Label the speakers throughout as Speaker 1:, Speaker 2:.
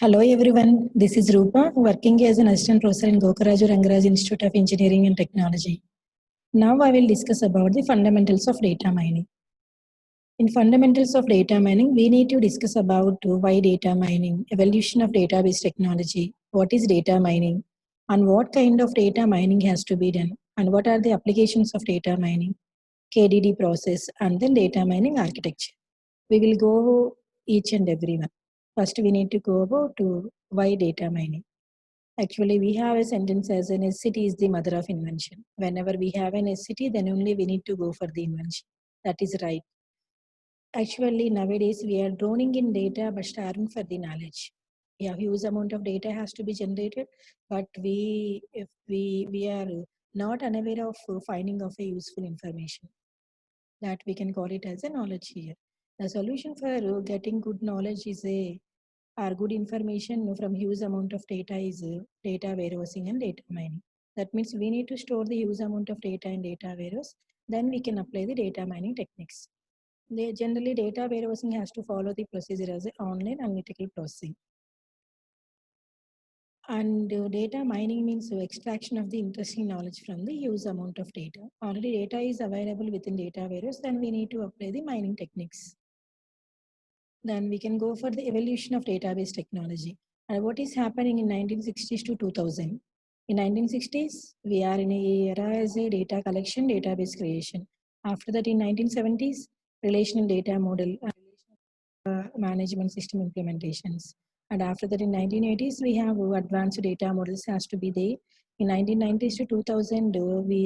Speaker 1: Hello everyone, this is Rupa, working as an assistant professor in Gokaraju Rangaraj Institute of Engineering and Technology. Now I will discuss about the fundamentals of data mining. In fundamentals of data mining, we need to discuss about why data mining, evolution of database technology, what is data mining, and what kind of data mining has to be done, and what are the applications of data mining, KDD process, and then data mining architecture. We will go each and every one. First, we need to go about to why data mining. Actually, we have a sentence as an SCT is the mother of invention. Whenever we have an SCT, then only we need to go for the invention. That is right. Actually, nowadays we are drowning in data but starving for the knowledge. Yeah, huge amount of data has to be generated, but if we are not unaware of finding of a useful information, that we can call it as a knowledge here. The solution for getting good knowledge is a or good information from huge amount of data is data warehousing and data mining. That means we need to store the huge amount of data in data warehouse, then we can apply the data mining techniques. Generally, data warehousing has to follow the procedure as an online analytical processing. And data mining means extraction of the interesting knowledge from the huge amount of data. Already data is available within data warehouse, then we need to apply the mining techniques. Then we can go for the evolution of database technology. And what is happening in 1960s to 2000? In 1960s, we are in a era as a data collection, database creation. After that, in 1970s, relational data model, management system implementations. And after that, in 1980s, we have advanced data models has to be there. In 1990s to 2000,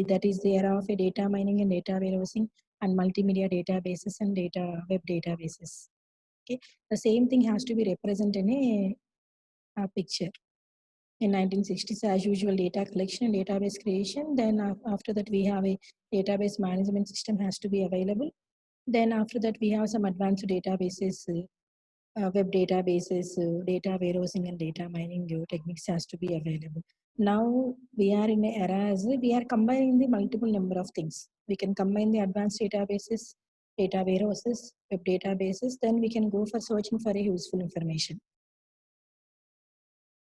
Speaker 1: that is the era of a data mining and data warehousing and multimedia databases and data web databases. Okay, the same thing has to be represented in a picture. In 1960s, as usual, data collection and database creation. Then after that, we have a database management system has to be available. Then after that, we have some advanced databases, web databases, data warehousing and data mining techniques has to be available. Now we are in an era as we are combining the multiple number of things. We can combine the advanced databases, data warehouses, web databases, then we can go for searching for a useful information.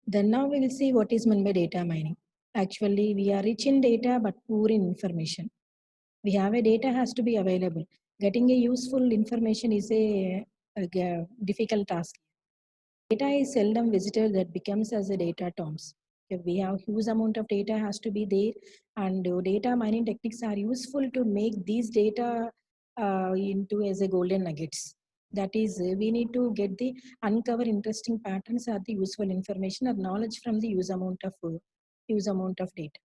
Speaker 1: Then now we will see what is meant by data mining. Actually, we are rich in data but poor in information. We have a data has to be available. Getting a useful information is a difficult task. Data is seldom visited that becomes as a data terms. If we have huge amount of data has to be there, and data mining techniques are useful to make these data into as a golden nuggets. That is, we need to get the uncover interesting patterns or the useful information or knowledge from the huge amount of data.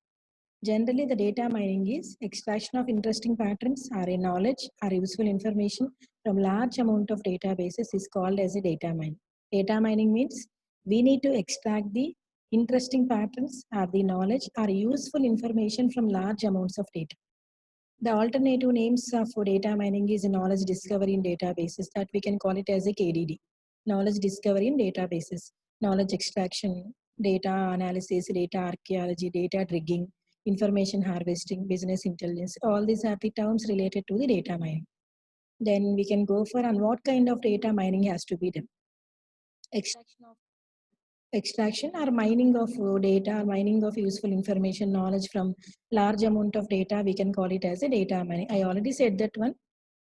Speaker 1: Generally, the data mining is extraction of interesting patterns or a knowledge or useful information from large amount of databases is called as a data mining. Data mining means we need to extract the interesting patterns or the knowledge or useful information from large amounts of data. The alternative names for data mining is knowledge discovery in databases, that we can call it as a KDD. Knowledge discovery in databases, knowledge extraction, data analysis, data archaeology, data digging, information harvesting, business intelligence. All these are the terms related to the data mining. Then we can go for on what kind of data mining has to be done. Extraction or mining of data, mining of useful information, knowledge from large amount of data, we can call it as a data mining. I already said that one.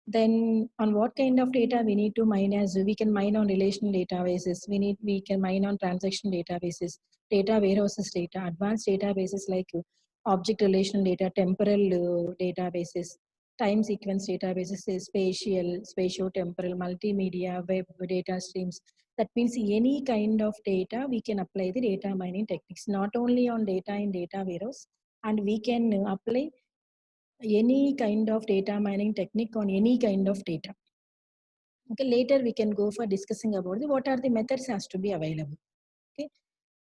Speaker 1: Then on what kind of data we need to mine, as we can mine on relational databases, we can mine on transaction databases, data warehouses data, advanced databases like object relational data, temporal databases, time sequence databases, spatial, spatio-temporal, multimedia, web data streams. That means any kind of data, we can apply the data mining techniques, not only on data in data warehouse, and we can apply any kind of data mining technique on any kind of data. Okay, later we can go for discussing about what are the methods has to be available. Okay,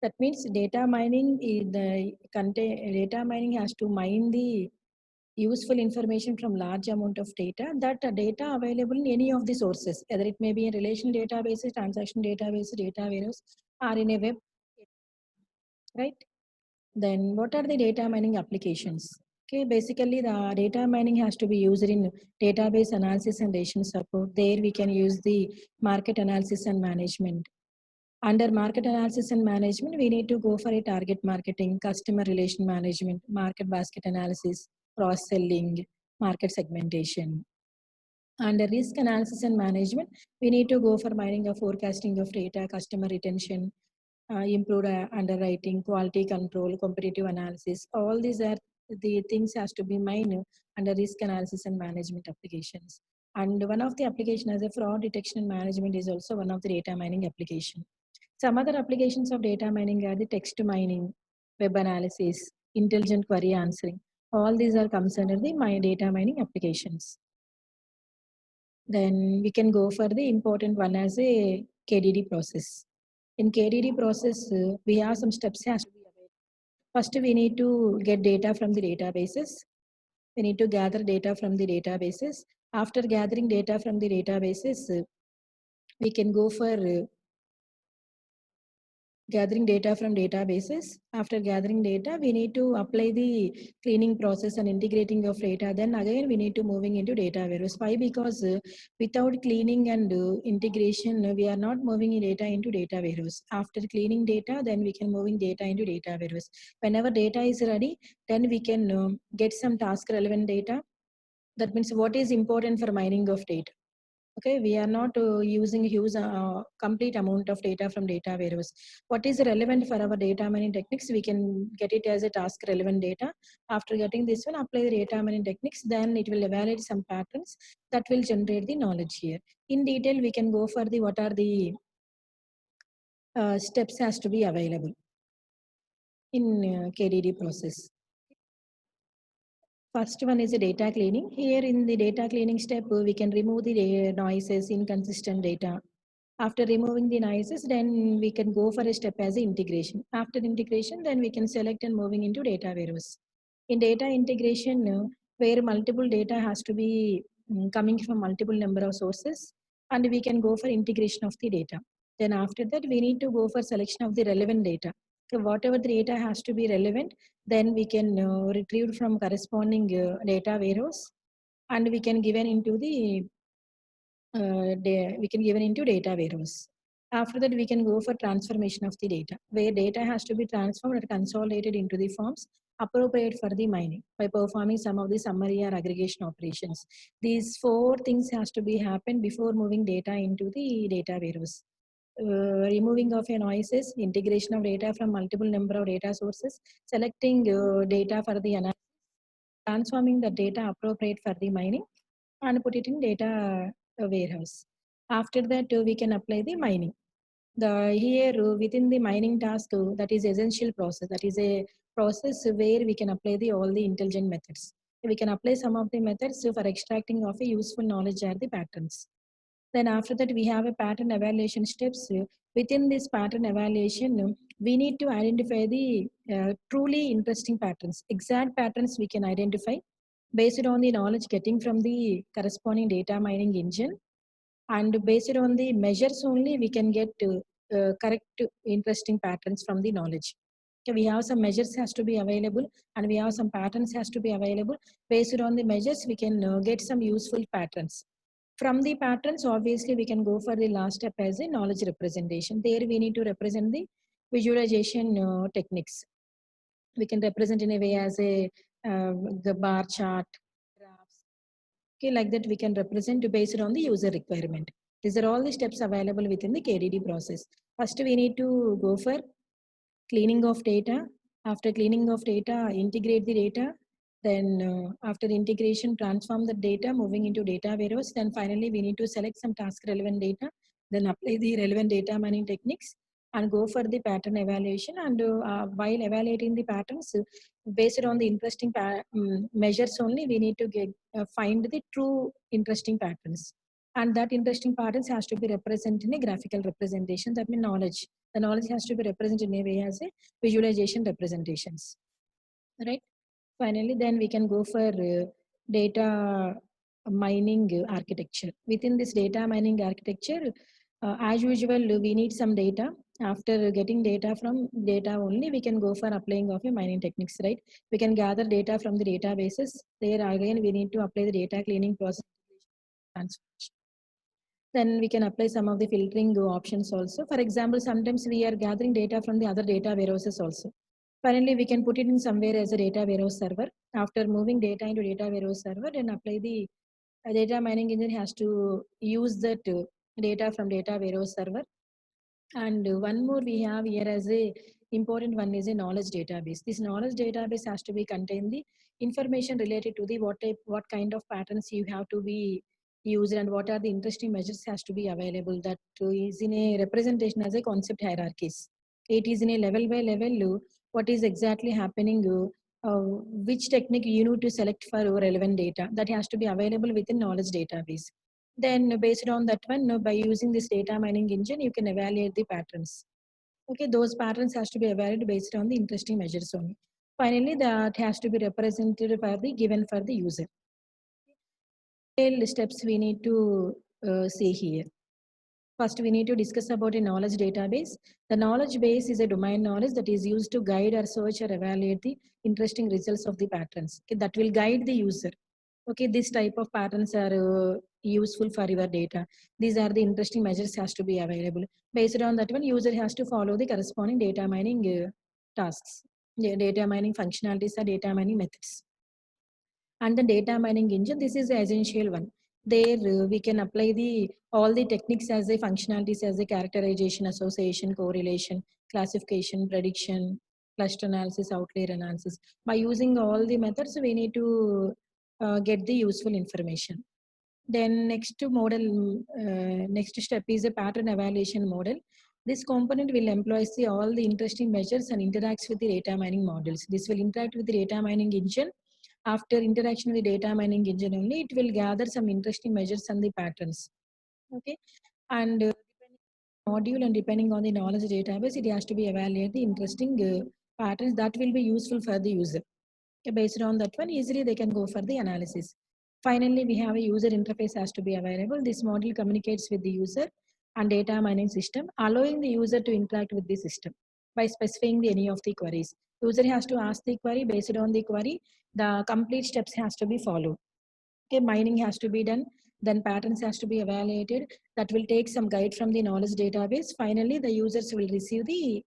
Speaker 1: that means data mining is data mining has to mine the useful information from large amount of data, that data available in any of the sources, either it may be in relational databases, transaction databases, data warehouse, or in a web, right? Then what are the data mining applications? Okay, basically the data mining has to be used in database analysis and decision support. There we can use the market analysis and management. Under market analysis and management, we need to go for a target marketing, customer relation management, market basket analysis, cross-selling, market segmentation. Under risk analysis and management, we need to go for mining of forecasting of data, customer retention, improved underwriting, quality control, competitive analysis. All these are the things has to be mined under risk analysis and management applications. And one of the application as a fraud detection and management is also one of the data mining application. Some other applications of data mining are the text mining, web analysis, intelligent query answering. All these are comes under the my data mining applications. Then we can go for the important one as a KDD process. In KDD process, we have some steps has to be available. First, we need to get data from the databases. We need to gather data from the databases. After gathering data from the databases, we can go for gathering data from databases. After gathering data, we need to apply the cleaning process and integrating of data. Then again, we need to moving into data warehouse. Why? Because without cleaning and integration, we are not moving in data into data warehouse. After cleaning data, then we can moving data into data warehouse. Whenever data is ready, then we can get some task relevant data. That means what is important for mining of data. Okay, we are not using huge complete amount of data from data warehouse. What is relevant for our data mining techniques, we can get it as a task relevant data. After getting this one, apply the data mining techniques, then it will evaluate some patterns that will generate the knowledge here. In detail, we can go for the what are the steps has to be available in KDD process. First one is a data cleaning. Here in the data cleaning step, we can remove the noises, inconsistent data. After removing the noises, then we can go for a step as integration. After integration, then we can select and moving into data warehouse. In data integration, where multiple data has to be coming from multiple number of sources, and we can go for integration of the data. Then after that, we need to go for selection of the relevant data. So whatever the data has to be relevant, then we can retrieve from corresponding data warehouse, and we can given into the we can given into data warehouse. After that, we can go for transformation of the data, where data has to be transformed and consolidated into the forms appropriate for the mining by performing some of the summary or aggregation operations. These four things has to be happen before moving data into the data warehouse. Removing of a noises, integration of data from multiple number of data sources, selecting data for the analysis, transforming the data appropriate for the mining, and put it in data warehouse. After that, we can apply the mining. The here within the mining task, that is essential process. That is a process where we can apply the all the intelligent methods. We can apply some of the methods for extracting of a useful knowledge or the patterns. Then after that, we have a pattern evaluation steps. Within this pattern evaluation, we need to identify the truly interesting patterns. Exact patterns we can identify based on the knowledge getting from the corresponding data mining engine, and based on the measures only we can get correct interesting patterns from the knowledge. Okay, we have some measures has to be available, and we have some patterns has to be available. Based on the measures, we can get some useful patterns. From the patterns, obviously, we can go for the last step as a knowledge representation. There we need to represent the visualization techniques. We can represent in a way as a the bar chart, graphs. Okay, like that we can represent based on the user requirement. These are all the steps available within the KDD process. First, we need to go for cleaning of data. After cleaning of data, integrate the data. Then after integration, transform the data, moving into data warehouse. Then finally, we need to select some task relevant data. Then apply the relevant data mining techniques and go for the pattern evaluation. And while evaluating the patterns, based on the interesting measures only, we need to get find the true interesting patterns. And that interesting patterns has to be represented in a graphical representation. That means knowledge. The knowledge has to be represented in a way as a visualization representations. Right? Finally, then we can go for data mining architecture. Within this data mining architecture, as usual, we need some data. After getting data from data only, we can go for applying of a mining techniques, right? We can gather data from the databases. There again, we need to apply the data cleaning process. Then we can apply some of the filtering options also. For example, sometimes we are gathering data from the other data warehouses also. Finally, we can put it in somewhere as a data warehouse server. After moving data into data warehouse server, then apply the data mining engine has to use that data from data warehouse server. And one more we have here as a important one is a knowledge database. This knowledge database has to be contain the information related to the what kind of patterns you have to be used and what are the interesting measures has to be available. That is in a representation as a concept hierarchies. It is in a level by level what is exactly happening, which technique you need to select for relevant data that has to be available within knowledge database. Then based on that one, by using this data mining engine, you can evaluate the patterns. Okay, those patterns has to be evaluated based on the interesting measures only. Finally, that has to be represented for the given for the user. Steps we need to see here. First, we need to discuss about a knowledge database. The knowledge base is a domain knowledge that is used to guide or search or evaluate the interesting results of the patterns. Okay, that will guide the user. Okay, this type of patterns are useful for your data. These are the interesting measures has to be available. Based on that one, user has to follow the corresponding data mining tasks. Data mining functionalities or data mining methods. And the data mining engine, this is the essential one. There we can apply the all the techniques as a functionalities as a characterization, association, correlation, classification, prediction, cluster analysis, outlier analysis. By using all the methods, we need to get the useful information. Then next step is a pattern evaluation model. This component will employ all the interesting measures and interacts with the data mining models. This will interact with the data mining engine. After interaction with the data mining engine only, it will gather some interesting measures and the patterns. Okay, and module and depending on the knowledge database, it has to be evaluate the interesting patterns that will be useful for the user. Based on that one, easily they can go for the analysis. Finally, we have a user interface has to be available. This module communicates with the user and data mining system, allowing the user to interact with the system by specifying any of the queries. User has to ask the query. Based on the query, the complete steps has to be followed. Okay, mining has to be done. Then patterns has to be evaluated. That will take some guide from the knowledge database. Finally, the users will receive the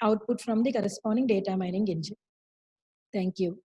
Speaker 1: output from the corresponding data mining engine. Thank you.